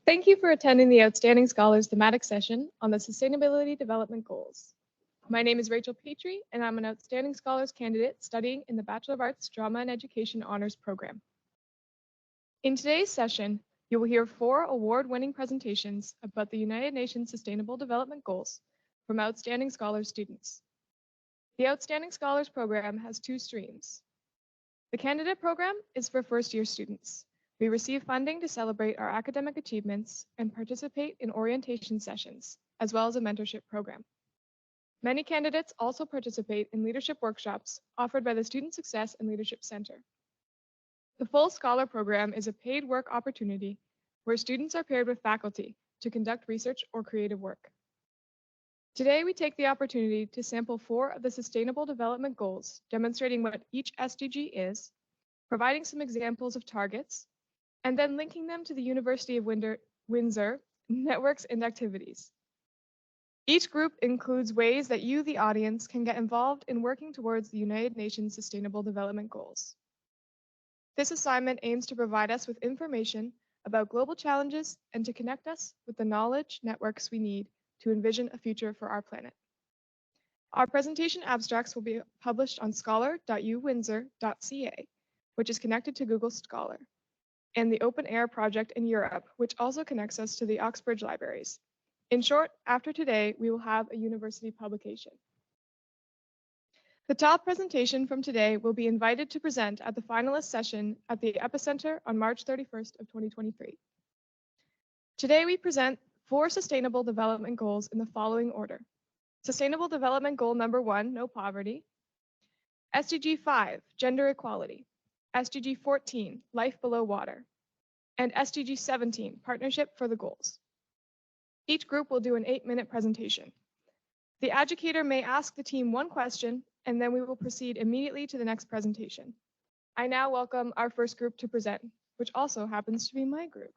Thank you for attending the Outstanding Scholars thematic session on the Sustainability Development Goals. My name is Rachel Pitre, and I'm an Outstanding Scholars candidate studying in the Bachelor of Arts Drama and Education Honors Program. In today's session, you will hear 4 award-winning presentations about the United Nations Sustainable Development Goals from Outstanding Scholars students. The Outstanding Scholars program has 2 streams. The candidate program is for first-year students. We receive funding to celebrate our academic achievements and participate in orientation sessions, as well as a mentorship program. Many candidates also participate in leadership workshops offered by the Student Success and Leadership Center. The full Scholar program is a paid work opportunity where students are paired with faculty to conduct research or creative work. Today, we take the opportunity to sample 4 of the Sustainable Development Goals, demonstrating what each SDG is, providing some examples of targets, and then linking them to the University of Windsor networks and activities. Each group includes ways that you, the audience, can get involved in working towards the United Nations Sustainable Development Goals. This assignment aims to provide us with information about global challenges and to connect us with the knowledge networks we need to envision a future for our planet. Our presentation abstracts will be published on scholar.uwindsor.ca, which is connected to Google Scholar, and the Open Air project in Europe, which also connects us to the Oxbridge libraries. In short, after today, we will have a university publication. The top presentation from today will be invited to present at the finalist session at the Epicenter on March 31st of 2023. Today, we present 4 Sustainable Development Goals in the following order. Sustainable Development Goal number 1, no poverty. SDG 5, gender equality. SDG 14, life below water. And SDG 17, partnership for the goals. Each group will do an 8-minute presentation. The educator may ask the team 1 question, and then we will proceed immediately to the next presentation. I now welcome our first group to present, which also happens to be my group.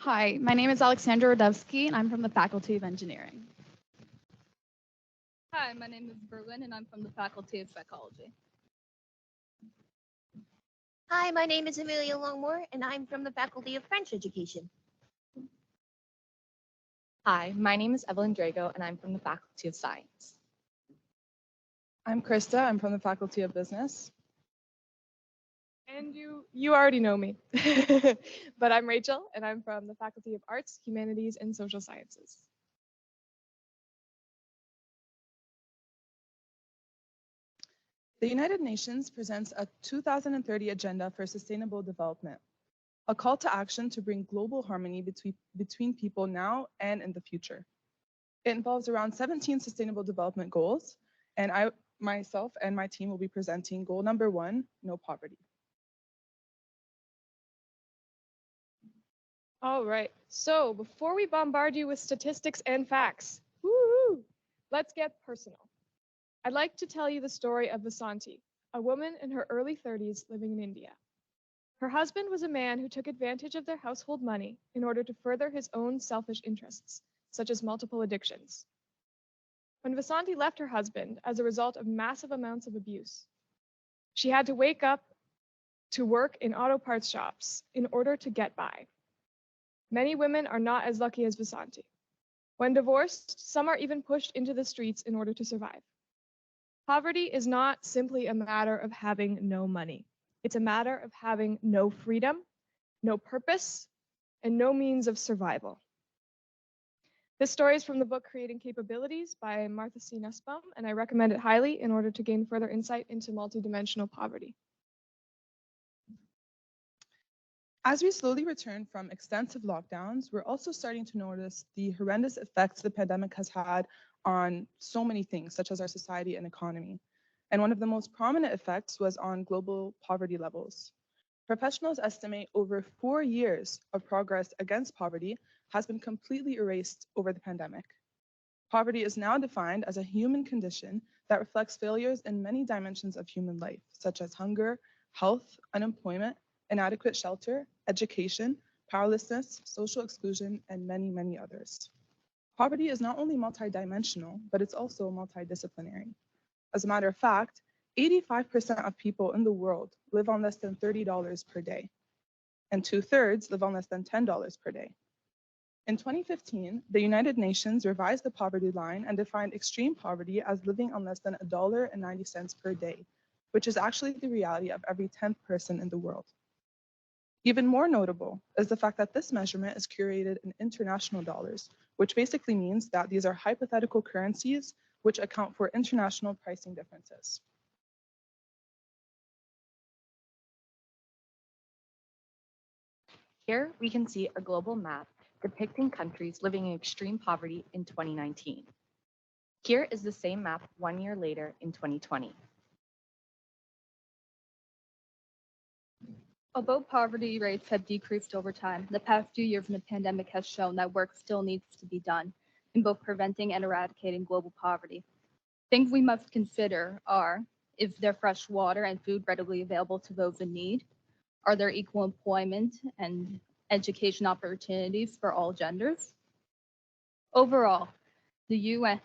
Hi, my name is Aleksandra Radevski, and I'm from the Faculty of Engineering. Hi, my name is Berlyn, and I'm from the Faculty of Psychology. Hi, my name is Amelia Longmoore, and I'm from the Faculty of French Education. Hi, my name is Evelyn Drago, and I'm from the Faculty of Science. I'm Krista. I'm from the Faculty of Business. And you already know me, but I'm Rachel, and I'm from the Faculty of Arts, Humanities, and Social Sciences. The United Nations presents a 2030 Agenda for Sustainable Development, a call to action to bring global harmony between people now and in the future. It involves around 17 Sustainable Development Goals, and I, myself, and my team will be presenting goal number 1, no poverty. All right, so before we bombard you with statistics and facts, let's get personal. I'd like to tell you the story of Vasanti, a woman in her early 30s living in India. Her husband was a man who took advantage of their household money in order to further his own selfish interests, such as multiple addictions. When Vasanti left her husband as a result of massive amounts of abuse, she had to wake up to work in auto parts shops in order to get by. Many women are not as lucky as Vasanti. When divorced, some are even pushed into the streets in order to survive. Poverty is not simply a matter of having no money. It's a matter of having no freedom, no purpose, and no means of survival. This story is from the book Creating Capabilities by Martha C. Nussbaum, and I recommend it highly in order to gain further insight into multidimensional poverty. As we slowly return from extensive lockdowns, we're also starting to notice the horrendous effects the pandemic has had on so many things, such as our society and economy. And one of the most prominent effects was on global poverty levels. Professionals estimate over 4 years of progress against poverty has been completely erased over the pandemic. Poverty is now defined as a human condition that reflects failures in many dimensions of human life, such as hunger, health, unemployment, inadequate shelter, education, powerlessness, social exclusion, and many, many others. Poverty is not only multidimensional, but it's also multidisciplinary. As a matter of fact, 85% of people in the world live on less than $30 per day, and 2/3 live on less than $10 per day. In 2015, the United Nations revised the poverty line and defined extreme poverty as living on less than $1.90 per day, which is actually the reality of every 10th person in the world. Even more notable is the fact that this measurement is curated in international dollars, which basically means that these are hypothetical currencies which account for international pricing differences. Here we can see a global map depicting countries living in extreme poverty in 2019. Here is the same map 1 year later in 2020. Although poverty rates have decreased over time, the past few years in the pandemic has shown that work still needs to be done in both preventing and eradicating global poverty. Things we must consider are, is there fresh water and food readily available to those in need? Are there equal employment and education opportunities for all genders? Overall, the UN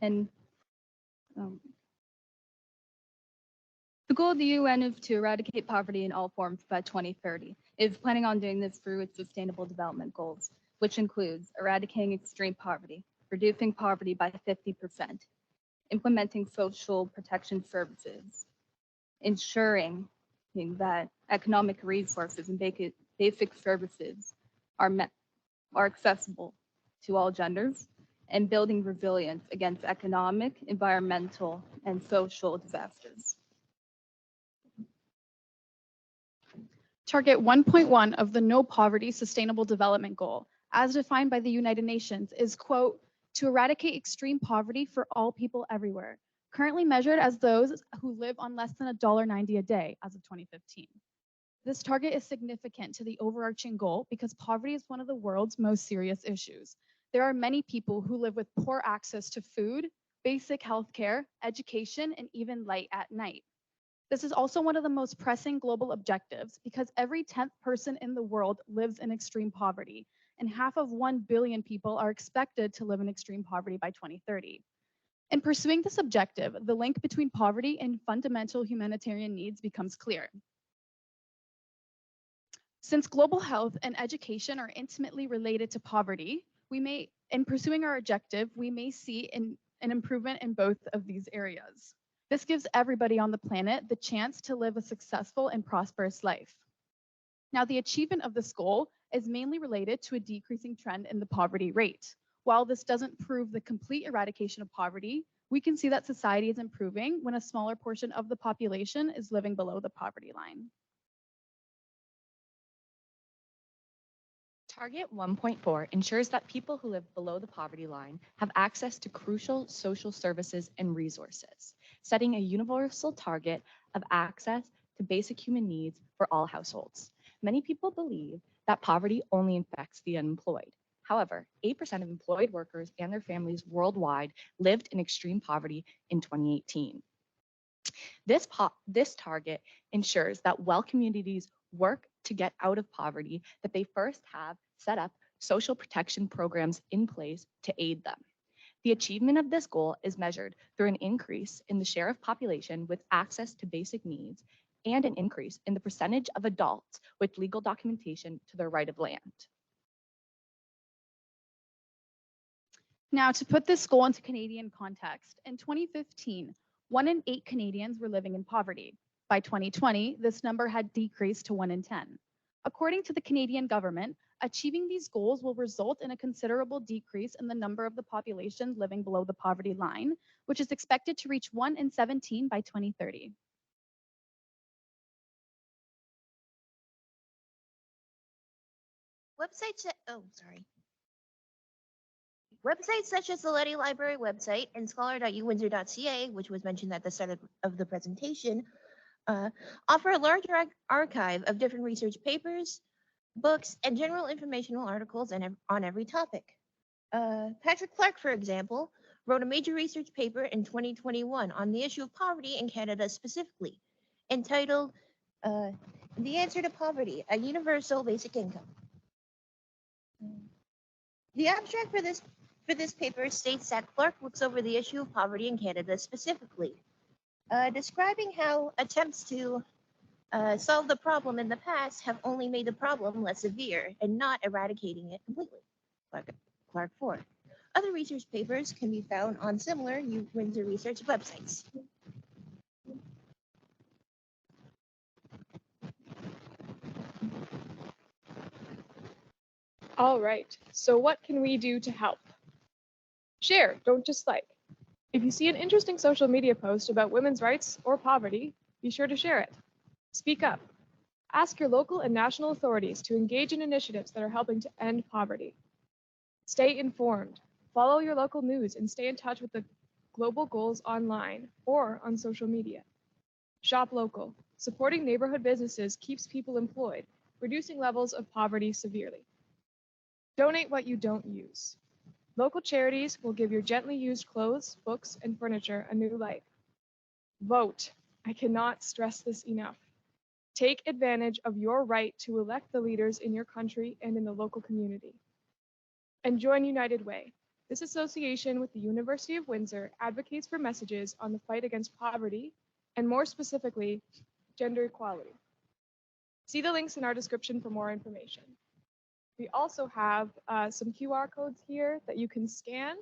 and the goal of the UN is to eradicate poverty in all forms by 2030. It is planning on doing this through its Sustainable Development Goals, which includes eradicating extreme poverty, reducing poverty by 50%, implementing social protection services, ensuring that economic resources and basic services are accessible to all genders, and building resilience against economic, environmental, and social disasters. Target 1.1 of the No Poverty Sustainable Development Goal, as defined by the United Nations, is, quote, to eradicate extreme poverty for all people everywhere, currently measured as those who live on less than $1.90 a day as of 2015. This target is significant to the overarching goal because poverty is one of the world's most serious issues. There are many people who live with poor access to food, basic health care, education, and even light at night. This is also one of the most pressing global objectives because every 10th person in the world lives in extreme poverty, and half of 1 billion people are expected to live in extreme poverty by 2030. In pursuing this objective, the link between poverty and fundamental humanitarian needs becomes clear. Since global health and education are intimately related to poverty, in pursuing our objective, we may see an improvement in both of these areas. This gives everybody on the planet the chance to live a successful and prosperous life. Now, the achievement of this goal is mainly related to a decreasing trend in the poverty rate. While this doesn't prove the complete eradication of poverty, we can see that society is improving when a smaller portion of the population is living below the poverty line. Target 1.4 ensures that people who live below the poverty line have access to crucial social services and resources, setting a universal target of access to basic human needs for all households. Many people believe that poverty only affects the unemployed. However, 8% of employed workers and their families worldwide lived in extreme poverty in 2018. This target ensures that while communities work to get out of poverty, that they first have set up social protection programs in place to aid them. The achievement of this goal is measured through an increase in the share of population with access to basic needs and an increase in the percentage of adults with legal documentation to their right of land. Now, to put this goal into Canadian context, in 2015, 1 in 8 Canadians were living in poverty. By 2020, this number had decreased to 1 in 10. According to the Canadian government, achieving these goals will result in a considerable decrease in the number of the population living below the poverty line, which is expected to reach 1 in 17 by 2030. Websites such as the Letty Library website and scholar.uwindsor.ca, which was mentioned at the start of the presentation, offer a large archive of different research papers, books, and general informational articles on every topic. Patrick Clark, for example, wrote a major research paper in 2021 on the issue of poverty in Canada specifically, entitled The Answer to Poverty, a Universal Basic Income. The abstract for this paper states that Clark looks over the issue of poverty in Canada specifically, describing how attempts to solve the problem in the past have only made the problem less severe and not eradicating it completely. Clark 4. Other research papers can be found on similar UWill research websites. All right, so what can we do to help? Share, don't just like. If you see an interesting social media post about women's rights or poverty, be sure to share it. Speak up. Ask your local and national authorities to engage in initiatives that are helping to end poverty. Stay informed. Follow your local news and stay in touch with the global goals online or on social media. Shop local. Supporting neighborhood businesses keeps people employed, reducing levels of poverty severely. Donate what you don't use. Local charities will give your gently used clothes, books, and furniture a new life. Vote. I cannot stress this enough. Take advantage of your right to elect the leaders in your country and in the local community. And join United Way. This association with the University of Windsor advocates for messages on the fight against poverty and more specifically, gender equality. See the links in our description for more information. We also have some QR codes here that you can scan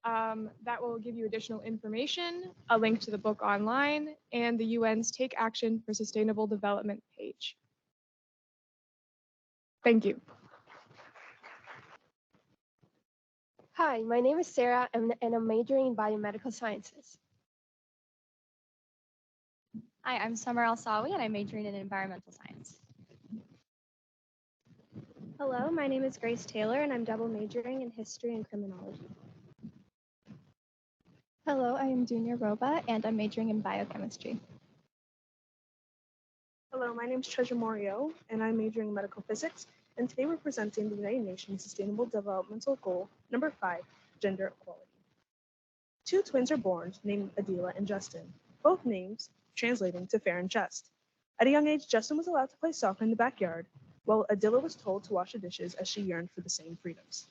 that will give you additional information, a link to the book online, and the UN's Take Action for Sustainable Development page. Thank you. Hi, my name is Sara and I'm majoring in biomedical sciences. Hi, I'm Summer Elsawi and I'm majoring in environmental science. Hello, my name is Grace Taylor and I'm double majoring in history and criminology. Hello, I am Dunia Roba and I'm majoring in biochemistry. Hello, my name is Moriyo and I'm majoring in medical physics. And today we're presenting the United Nations Sustainable Developmental Goal number 5, gender equality. Two twins are born named Adila and Justin, both names translating to fair and just. At a young age, Justin was allowed to play soccer in the backyard, while Adila was told to wash the dishes as she yearned for the same freedoms.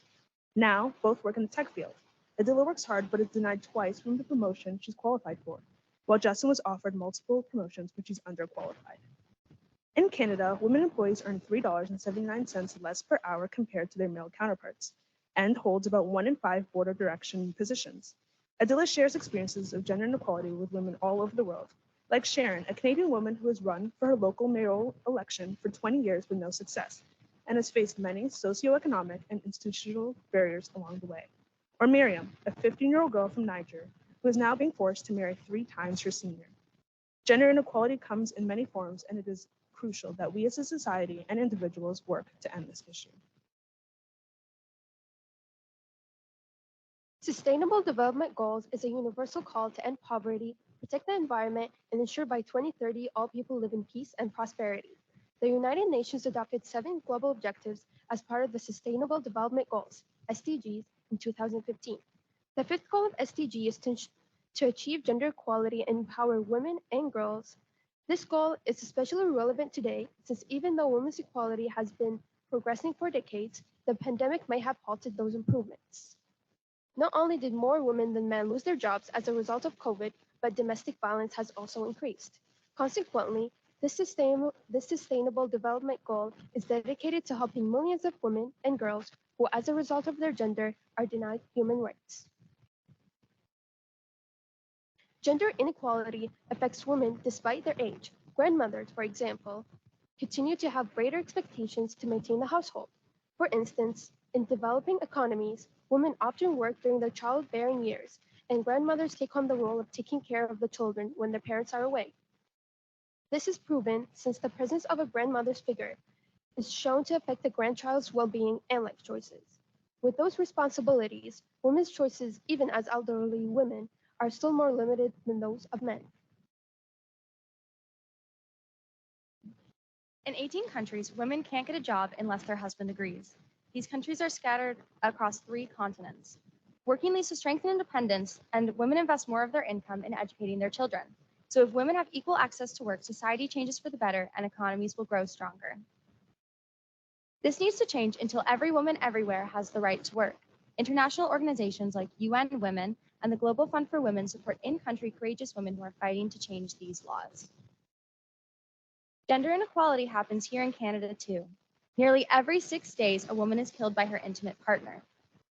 Now, both work in the tech field. Adila works hard but is denied twice from the promotion she's qualified for, while Justin was offered multiple promotions but she's underqualified. In Canada, women employees earn $3.79 less per hour compared to their male counterparts, and holds about 1 in 5 board of direction positions. Adila shares experiences of gender inequality with women all over the world, like Sharon, a Canadian woman who has run for her local mayoral election for 20 years with no success, and has faced many socioeconomic and institutional barriers along the way. Or Miriam, a 15-year-old girl from Niger, who is now being forced to marry 3 times her senior. Gender inequality comes in many forms, and it is crucial that we as a society and individuals work to end this issue. Sustainable Development Goals is a universal call to end poverty, protect the environment, and ensure by 2030 all people live in peace and prosperity. The United Nations adopted 7 global objectives as part of the Sustainable Development Goals, SDGs, in 2015. The 5th goal of SDG is to achieve gender equality and empower women and girls. This goal is especially relevant today since even though women's equality has been progressing for decades, the pandemic may have halted those improvements. Not only did more women than men lose their jobs as a result of COVID, but domestic violence has also increased. Consequently, this sustainable development goal is dedicated to helping millions of women and girls who, as a result of their gender, are denied human rights. Gender inequality affects women despite their age. Grandmothers, for example, continue to have greater expectations to maintain the household. For instance, in developing economies, women often work during their childbearing years, and grandmothers take on the role of taking care of the children when their parents are away. This is proven since the presence of a grandmother's figure is shown to affect the grandchild's well-being and life choices. With those responsibilities, women's choices, even as elderly women, are still more limited than those of men. In 18 countries, women can't get a job unless their husband agrees. These countries are scattered across 3 continents. Working leads to strength and independence, and women invest more of their income in educating their children. So if women have equal access to work, society changes for the better and economies will grow stronger. This needs to change until every woman everywhere has the right to work. International organizations like UN Women and the Global Fund for Women support in-country courageous women who are fighting to change these laws. Gender inequality happens here in Canada too. Nearly every 6 days, a woman is killed by her intimate partner.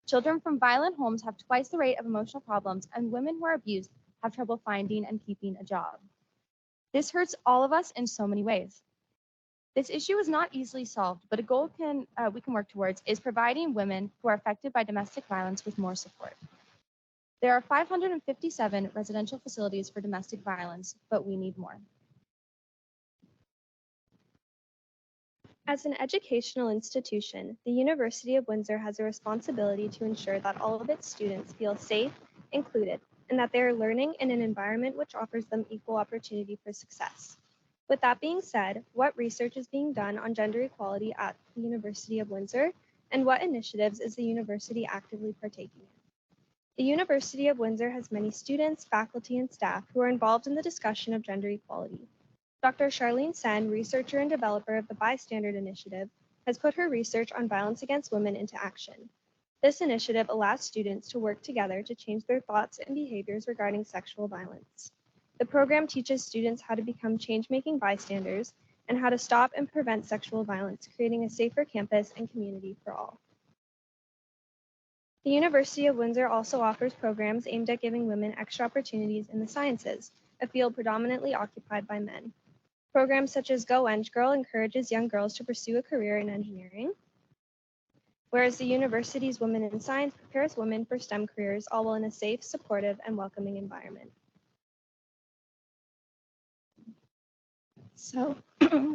Children from violent homes have twice the rate of emotional problems, and women who are abused have trouble finding and keeping a job. This hurts all of us in so many ways. This issue is not easily solved, but a goal we can work towards is providing women who are affected by domestic violence with more support. There are 557 residential facilities for domestic violence, but we need more. As an educational institution, the University of Windsor has a responsibility to ensure that all of its students feel safe, included, and that they are learning in an environment which offers them equal opportunity for success. With that being said, what research is being done on gender equality at the University of Windsor, and what initiatives is the university actively partaking in? The University of Windsor has many students, faculty, and staff who are involved in the discussion of gender equality. Dr. Charlene Sen, researcher and developer of the Bystander Initiative, has put her research on violence against women into action. This initiative allows students to work together to change their thoughts and behaviors regarding sexual violence. The program teaches students how to become change-making bystanders and how to stop and prevent sexual violence, creating a safer campus and community for all. The University of Windsor also offers programs aimed at giving women extra opportunities in the sciences, a field predominantly occupied by men. Programs such as Go Eng Girl encourages young girls to pursue a career in engineering, whereas the university's Women in Science prepares women for STEM careers, all while in a safe, supportive, and welcoming environment. So,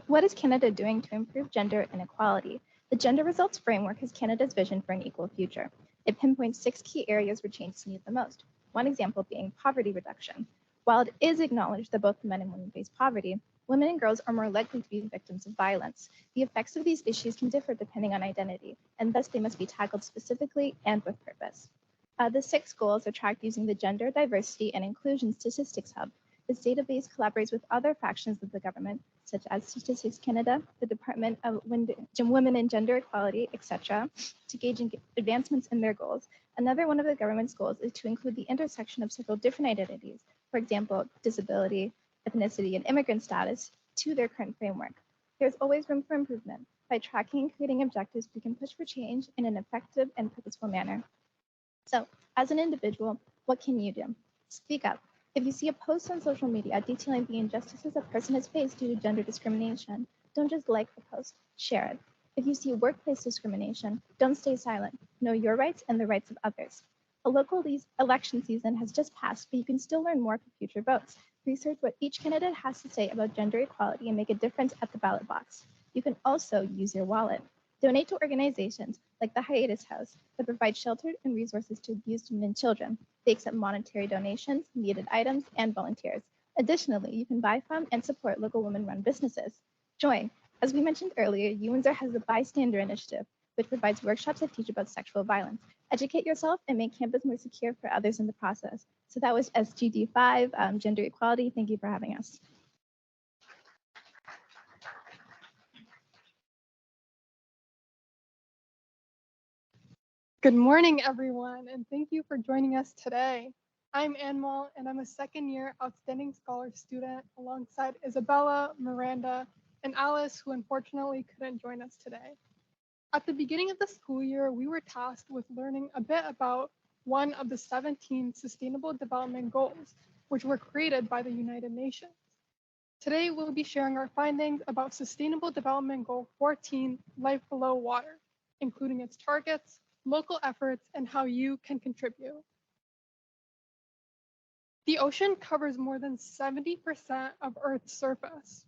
what is Canada doing to improve gender inequality? The Gender Results Framework is Canada's vision for an equal future. It pinpoints 6 key areas where change is needed the most. One example being poverty reduction. While it is acknowledged that both men and women face poverty, women and girls are more likely to be victims of violence. The effects of these issues can differ depending on identity, and thus they must be tackled specifically and with purpose. The 6 goals are tracked using the Gender, Diversity, and Inclusion Statistics Hub. This database collaborates with other fractions of the government, such as Statistics Canada, the Department of Women and Gender Equality, etc., to gauge advancements in their goals. Another one of the government's goals is to include the intersection of several different identities, for example, disability, ethnicity, and immigrant status, to their current framework. There's always room for improvement. By tracking and creating objectives, we can push for change in an effective and purposeful manner. So, as an individual, what can you do? Speak up. If you see a post on social media detailing the injustices a person has faced due to gender discrimination, don't just like the post, share it. If you see workplace discrimination, don't stay silent. Know your rights and the rights of others. A local election season has just passed, but you can still learn more for future votes. Research what each candidate has to say about gender equality and make a difference at the ballot box. You can also use your wallet. Donate to organizations like the Hiatus House that provide shelter and resources to abused women and children. They accept monetary donations, needed items, and volunteers. Additionally, you can buy from and support local women-run businesses. Join. As we mentioned earlier, UWill has the Bystander Initiative, which provides workshops that teach about sexual violence. Educate yourself and make campus more secure for others in the process. So that was SGD5, Gender Equality. Thank you for having us. Good morning, everyone, and thank you for joining us today. I'm Anmol, and I'm a second-year Outstanding Scholar student alongside Isabella, Miranda, and Alice, who unfortunately couldn't join us today. At the beginning of the school year, we were tasked with learning a bit about one of the 17 Sustainable Development Goals, which were created by the United Nations. Today, we'll be sharing our findings about Sustainable Development Goal 14, Life Below Water, including its targets, local efforts, and how you can contribute. The ocean covers more than 70% of Earth's surface.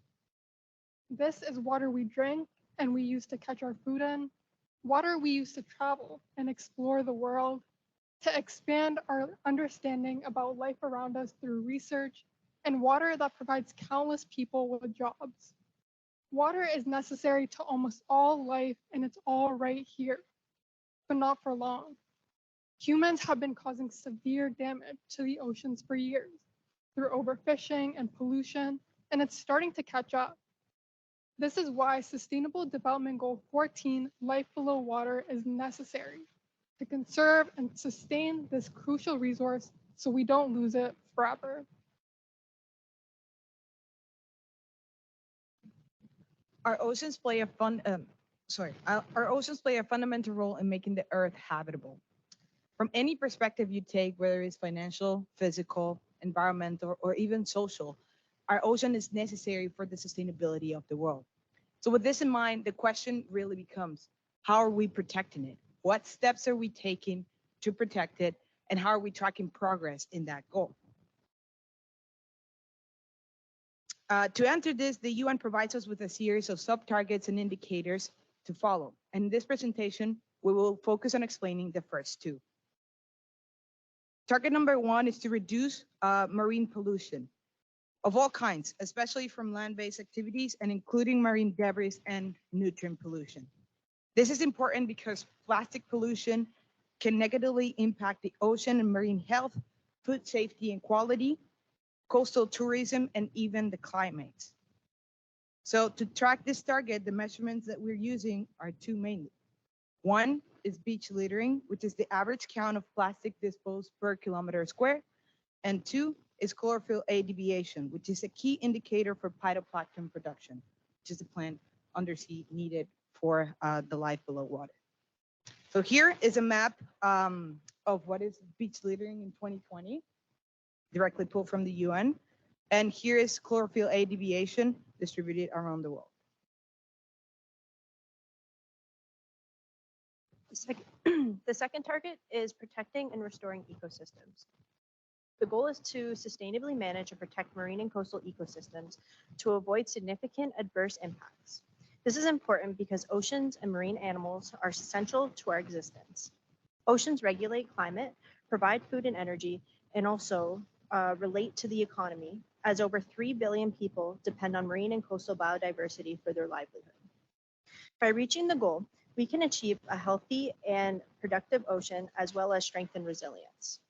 This is water we drink and we use to catch our food in, water we use to travel and explore the world, to expand our understanding about life around us through research, and water that provides countless people with jobs. Water is necessary to almost all life, and it's all right here. but not for long. Humans have been causing severe damage to the oceans for years through overfishing and pollution, and it's starting to catch up. This is why Sustainable Development Goal 14, Life Below Water, is necessary to conserve and sustain this crucial resource so we don't lose it forever. Our oceans play a our oceans play a fundamental role in making the Earth habitable. From any perspective you take, whether it's financial, physical, environmental, or even social, our ocean is necessary for the sustainability of the world. So with this in mind, the question really becomes, how are we protecting it? What steps are we taking to protect it? And how are we tracking progress in that goal? To answer this, the UN provides us with a series of sub-targets and indicators to follow. And in this presentation, we will focus on explaining the first two. Target number 1 is to reduce marine pollution of all kinds, especially from land-based activities and including marine debris and nutrient pollution. This is important because plastic pollution can negatively impact the ocean and marine health, food safety and quality, coastal tourism, and even the climate. So to track this target, the measurements that we're using are two mainly. One is beach littering, which is the average count of plastic disposed per kilometer square. And 2 is chlorophyll A deviation, which is a key indicator for phytoplankton production, which is the plant undersea needed for the life below water. So here is a map of what is beach littering in 2020, directly pulled from the UN. And here is chlorophyll A deviation distributed around the world. The second target is protecting and restoring ecosystems. The goal is to sustainably manage and protect marine and coastal ecosystems to avoid significant adverse impacts. This is important because oceans and marine animals are essential to our existence. Oceans regulate climate, provide food and energy, and also relate to the economy, as over 3 billion people depend on marine and coastal biodiversity for their livelihood. By reaching the goal, we can achieve a healthy and productive ocean as well as strengthen resilience.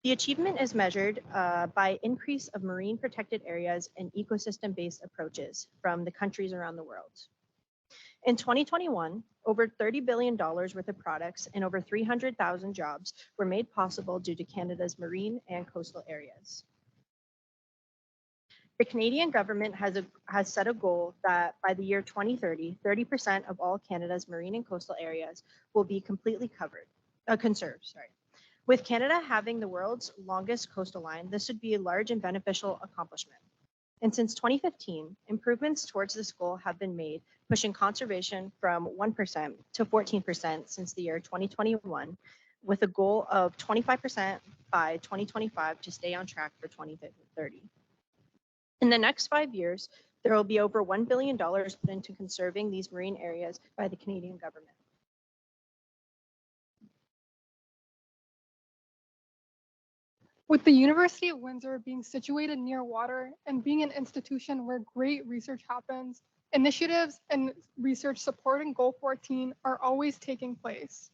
The achievement is measured by increase of marine protected areas and ecosystem-based approaches from the countries around the world. In 2021, over $30 billion worth of products and over 300,000 jobs were made possible due to Canada's marine and coastal areas. The Canadian government has set a goal that by the year 2030, 30% of all Canada's marine and coastal areas will be completely conserved. With Canada having the world's longest coastal line, this would be a large and beneficial accomplishment. And since 2015, improvements towards this goal have been made, pushing conservation from 1% to 14% since the year 2021, with a goal of 25% by 2025 to stay on track for 2030. In the next 5 years, there will be over $1 billion put into conserving these marine areas by the Canadian government. With the University of Windsor being situated near water and being an institution where great research happens, initiatives and research supporting Goal 14 are always taking place.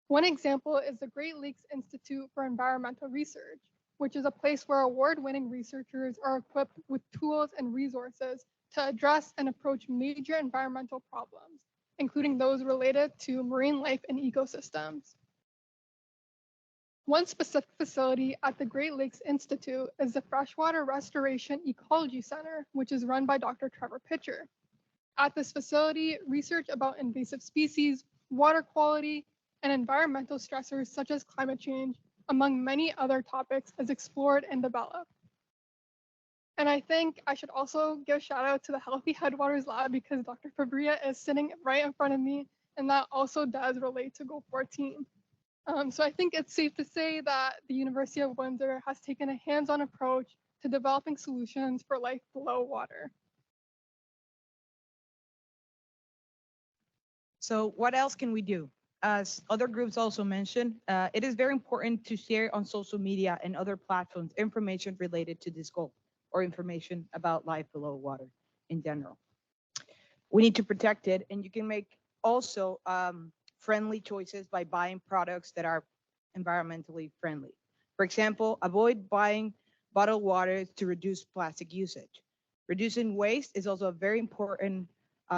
One example is the Great Lakes Institute for Environmental Research, which is a place where award-winning researchers are equipped with tools and resources to address and approach major environmental problems, including those related to marine life and ecosystems. One specific facility at the Great Lakes Institute is the Freshwater Restoration Ecology Center, which is run by Dr. Trevor Pitre. At this facility, research about invasive species, water quality, and environmental stressors such as climate change, among many other topics, is explored and developed. And I think I should also give a shout out to the Healthy Headwaters Lab because Dr. Fabria is sitting right in front of me, and that also does relate to Goal 14. So I think it's safe to say that the University of Windsor has taken a hands-on approach to developing solutions for life below water. So what else can we do? As other groups also mentioned, it is very important to share on social media and other platforms information related to this goal or information about life below water in general. We need to protect it, and you can make also friendly choices by buying products that are environmentally friendly. For example, avoid buying bottled water to reduce plastic usage. Reducing waste is also a very important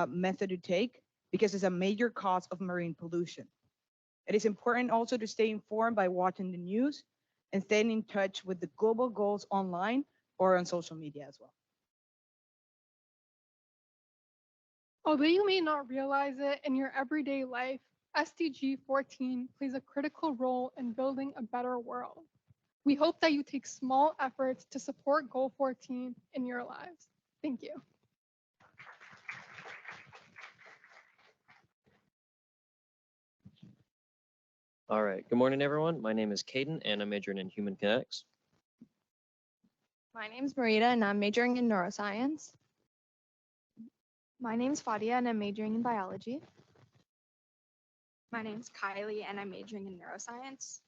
method to take because it's a major cause of marine pollution. It is important also to stay informed by watching the news and staying in touch with the global goals online or on social media as well. Although you may not realize it in your everyday life, SDG 14 plays a critical role in building a better world. We hope that you take small efforts to support Goal 14 in your lives. Thank you. All right. Good morning, everyone. My name is Kaden, and I'm majoring in Human Kinetics. My name's Mareeta, and I'm majoring in neuroscience. My name's Fadya, and I'm majoring in biology. My name's Kylie, and I'm majoring in neuroscience.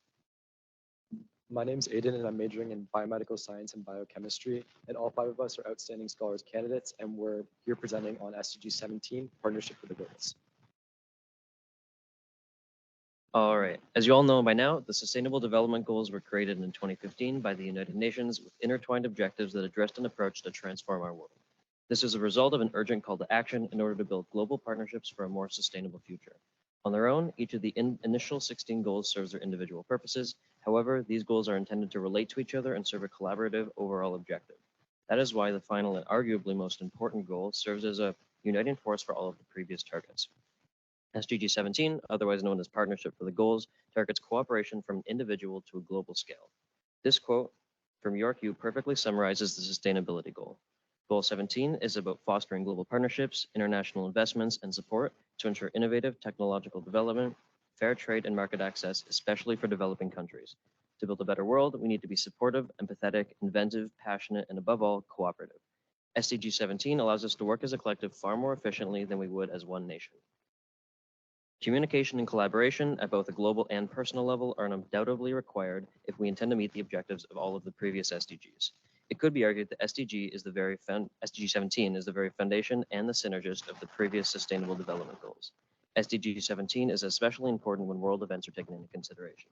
My name's Aiden, and I'm majoring in biomedical science and biochemistry. And all 5 of us are outstanding scholars candidates, and we're here presenting on SDG 17, Partnership for the Goals. All right. As you all know by now, the Sustainable Development Goals were created in 2015 by the United Nations with intertwined objectives that addressed an approach to transform our world. This is a result of an urgent call to action in order to build global partnerships for a more sustainable future. On their own, each of the initial 16 goals serves their individual purposes. However, these goals are intended to relate to each other and serve a collaborative overall objective. That is why the final and arguably most important goal serves as a uniting force for all of the previous targets. SDG 17, otherwise known as Partnership for the Goals, targets cooperation from an individual to a global scale. This quote from York U perfectly summarizes the sustainability goal. Goal 17 is about fostering global partnerships, international investments, and support to ensure innovative technological development, fair trade, and market access, especially for developing countries. To build a better world, we need to be supportive, empathetic, inventive, passionate, and above all, cooperative. SDG 17 allows us to work as a collective far more efficiently than we would as one nation. Communication and collaboration at both a global and personal level are undoubtedly required if we intend to meet the objectives of all of the previous SDGs. It could be argued that SDG 17 is the very foundation and the synergist of the previous Sustainable Development Goals. SDG 17 is especially important when world events are taken into consideration.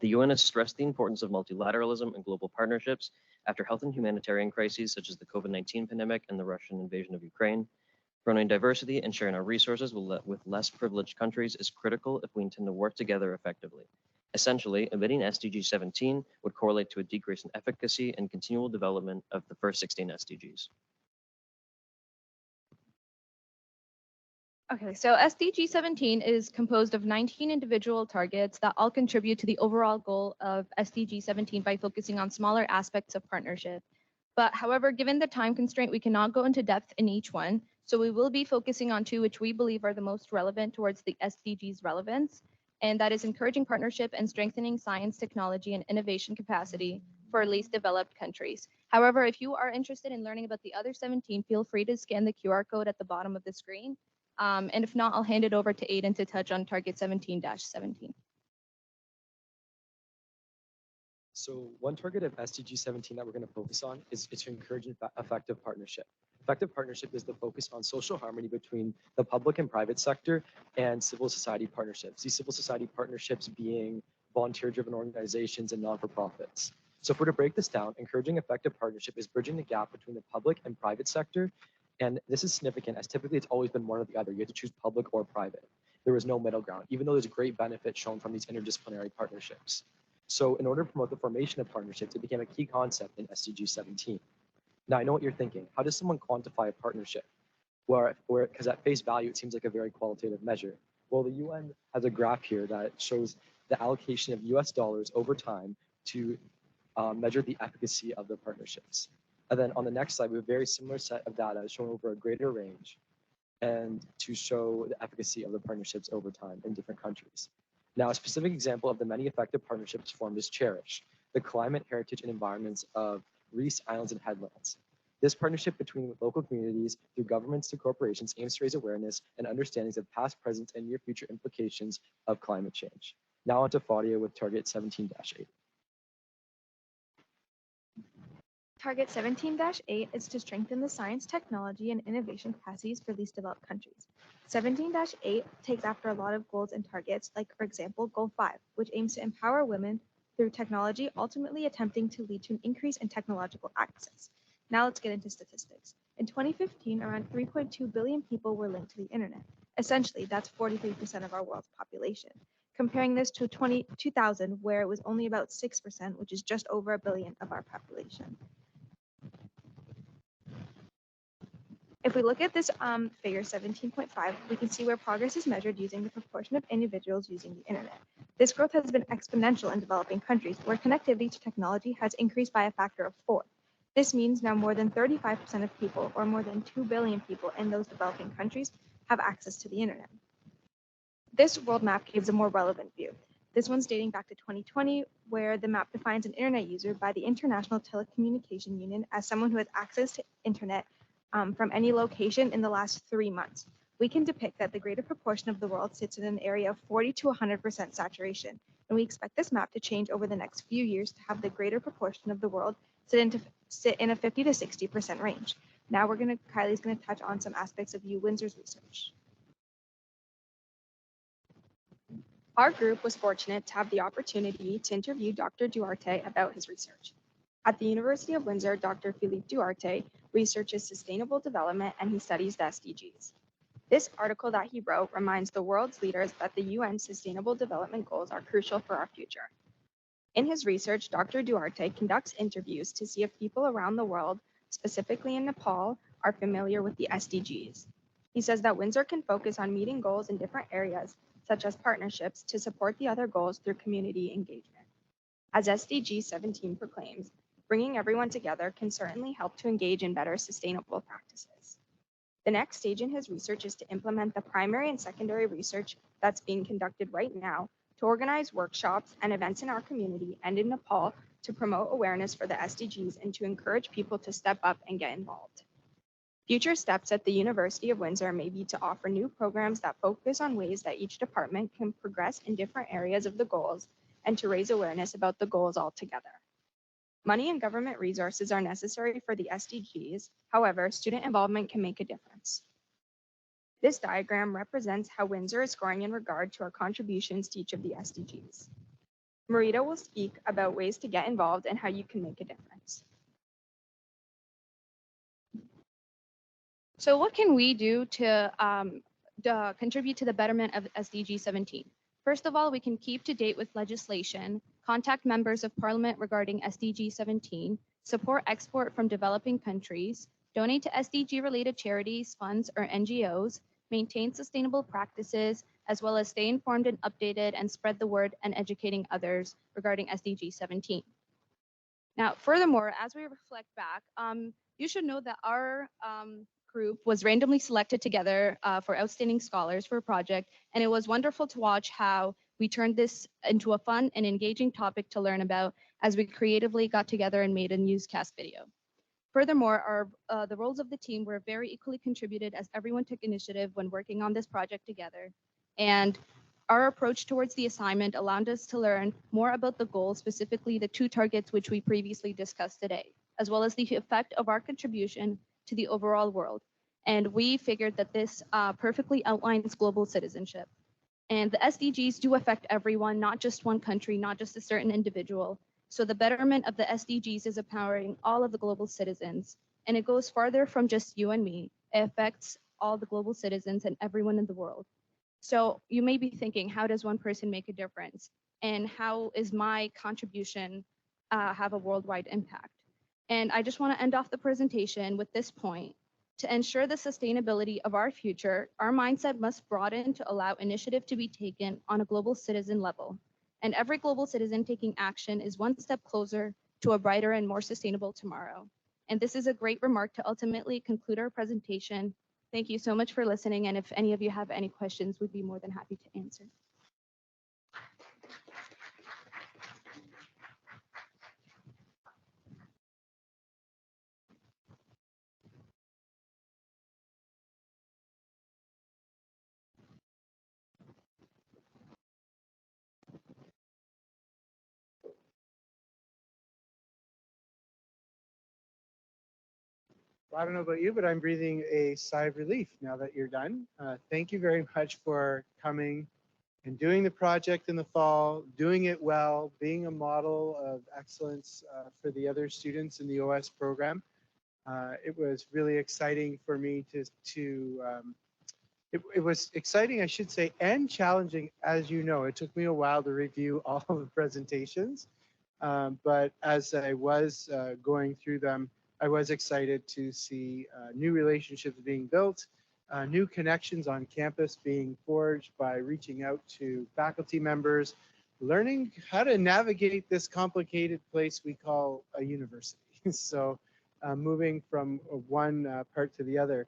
The UN has stressed the importance of multilateralism and global partnerships after health and humanitarian crises such as the COVID-19 pandemic and the Russian invasion of Ukraine. Promoting diversity and sharing our resources with less privileged countries is critical if we intend to work together effectively. Essentially, omitting SDG 17 would correlate to a decrease in efficacy and continual development of the first 16 SDGs. Okay, so SDG 17 is composed of 19 individual targets that all contribute to the overall goal of SDG 17 by focusing on smaller aspects of partnership. But however, given the time constraint, we cannot go into depth in each one. So we will be focusing on 2 which we believe are the most relevant towards the SDG's relevance, and that is encouraging partnership and strengthening science, technology, and innovation capacity for least developed countries. However, if you are interested in learning about the other 17, feel free to scan the QR code at the bottom of the screen. And if not, I'll hand it over to Aiden to touch on target 17-17. So one target of SDG 17 that we're going to focus on is to encourage effective partnership. Effective partnership is the focus on social harmony between the public and private sector and civil society partnerships. These civil society partnerships being volunteer-driven organizations and non-for-profits. So if we're to break this down, encouraging effective partnership is bridging the gap between the public and private sector. And this is significant as typically it's always been one or the other. You have to choose public or private. There is no middle ground, even though there's great benefit shown from these interdisciplinary partnerships. So in order to promote the formation of partnerships, it became a key concept in SDG 17. Now I know what you're thinking. How does someone quantify a partnership? Because at face value, it seems like a very qualitative measure. Well, the UN has a graph here that shows the allocation of US dollars over time to measure the efficacy of the partnerships. And then on the next slide, we have a very similar set of data shown over a greater range and to show the efficacy of the partnerships over time in different countries. Now, a specific example of the many effective partnerships formed is CHERISH, the climate, heritage, and environments of reefs, islands, and headlands. This partnership between local communities through governments to corporations aims to raise awareness and understandings of past, present, and near future implications of climate change. Now on to Fadya with target 17-8. Target 17-8 is to strengthen the science, technology, and innovation capacities for least developed countries. 17-8 takes after a lot of goals and targets, like, for example, Goal 5, which aims to empower women through technology, ultimately attempting to lead to an increase in technological access. Now let's get into statistics. In 2015, around 3.2 billion people were linked to the internet. Essentially, that's 43% of our world's population. Comparing this to 2000, where it was only about 6%, which is just over a billion of our population. If we look at this figure 17.5, we can see where progress is measured using the proportion of individuals using the internet. This growth has been exponential in developing countries, where connectivity to technology has increased by a factor of 4. This means now more than 35% of people, or more than 2 billion people in those developing countries, have access to the internet. This world map gives a more relevant view. This one's dating back to 2020, where the map defines an internet user by the International Telecommunication Union as someone who has access to internet from any location in the last 3 months. We can depict that the greater proportion of the world sits in an area of 40 to 100% saturation, and we expect this map to change over the next few years to have the greater proportion of the world sit in a 50 to 60% range. Now Kylie's gonna touch on some aspects of UWindsor's research. Our group was fortunate to have the opportunity to interview Dr. Duarte about his research. At the University of Windsor, Dr. Philippe Duarte researches sustainable development and he studies the SDGs. This article that he wrote reminds the world's leaders that the UN Sustainable Development Goals are crucial for our future. In his research, Dr. Duarte conducts interviews to see if people around the world, specifically in Nepal, are familiar with the SDGs. He says that Windsor can focus on meeting goals in different areas, such as partnerships, to support the other goals through community engagement. As SDG 17 proclaims, bringing everyone together can certainly help to engage in better sustainable practices. The next stage in his research is to implement the primary and secondary research that's being conducted right now to organize workshops and events in our community and in Nepal to promote awareness for the SDGs and to encourage people to step up and get involved. Future steps at the University of Windsor may be to offer new programs that focus on ways that each department can progress in different areas of the goals and to raise awareness about the goals altogether. Money and government resources are necessary for the SDGs. However, student involvement can make a difference. This diagram represents how Windsor is scoring in regard to our contributions to each of the SDGs. Mareeta will speak about ways to get involved and how you can make a difference. So what can we do to contribute to the betterment of SDG 17? First of all, we can keep to date with legislation, contact members of parliament regarding SDG 17, support export from developing countries, donate to SDG-related charities, funds, or NGOs, maintain sustainable practices, as well as stay informed and updated and spread the word and educating others regarding SDG 17. Now, furthermore, as we reflect back, you should know that our group was randomly selected together for outstanding scholars for a project, and it was wonderful to watch how we turned this into a fun and engaging topic to learn about as we creatively got together and made a newscast video. Furthermore, the roles of the team were very equally contributed as everyone took initiative when working on this project together. And our approach towards the assignment allowed us to learn more about the goals, specifically the 2 targets which we previously discussed today, as well as the effect of our contribution to the overall world. And we figured that this perfectly outlines global citizenship. And the SDGs do affect everyone, not just one country, not just a certain individual. So the betterment of the SDGs is empowering all of the global citizens. And it goes farther from just you and me. It affects all the global citizens and everyone in the world. So you may be thinking, how does one person make a difference? And how is my contribution have a worldwide impact? And I just want to end off the presentation with this point. To ensure the sustainability of our future, our mindset must broaden to allow initiative to be taken on a global citizen level. And every global citizen taking action is one step closer to a brighter and more sustainable tomorrow. And this is a great remark to ultimately conclude our presentation. Thank you so much for listening. And if any of you have any questions, we'd be more than happy to answer. I don't know about you, but I'm breathing a sigh of relief now that you're done. Thank you very much for coming and doing the project in the fall, doing it well, being a model of excellence for the other students in the OS program. It was really exciting for me it was exciting, I should say, and challenging. As you know, it took me a while to review all of the presentations. But as I was going through them, I was excited to see new relationships being built, new connections on campus being forged by reaching out to faculty members, learning how to navigate this complicated place we call a university. So moving from one part to the other.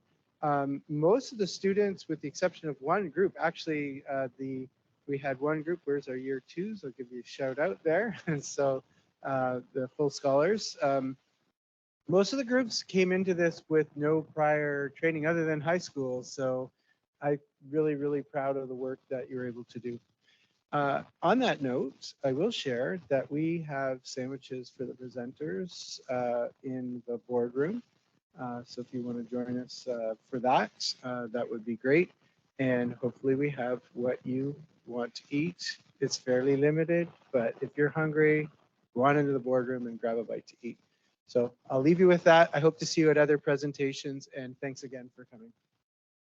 Most of the students, with the exception of one group, actually we had one group, where's our year twos? I'll give you a shout out there. And so the full scholars. Most of the groups came into this with no prior training other than high school. So I'm really, really proud of the work that you're able to do. On that note, I will share that we have sandwiches for the presenters in the boardroom. So if you want to join us for that, that would be great. And hopefully we have what you want to eat. It's fairly limited, but if you're hungry, go on into the boardroom and grab a bite to eat. So I'll leave you with that. I hope to see you at other presentations, and thanks again for coming.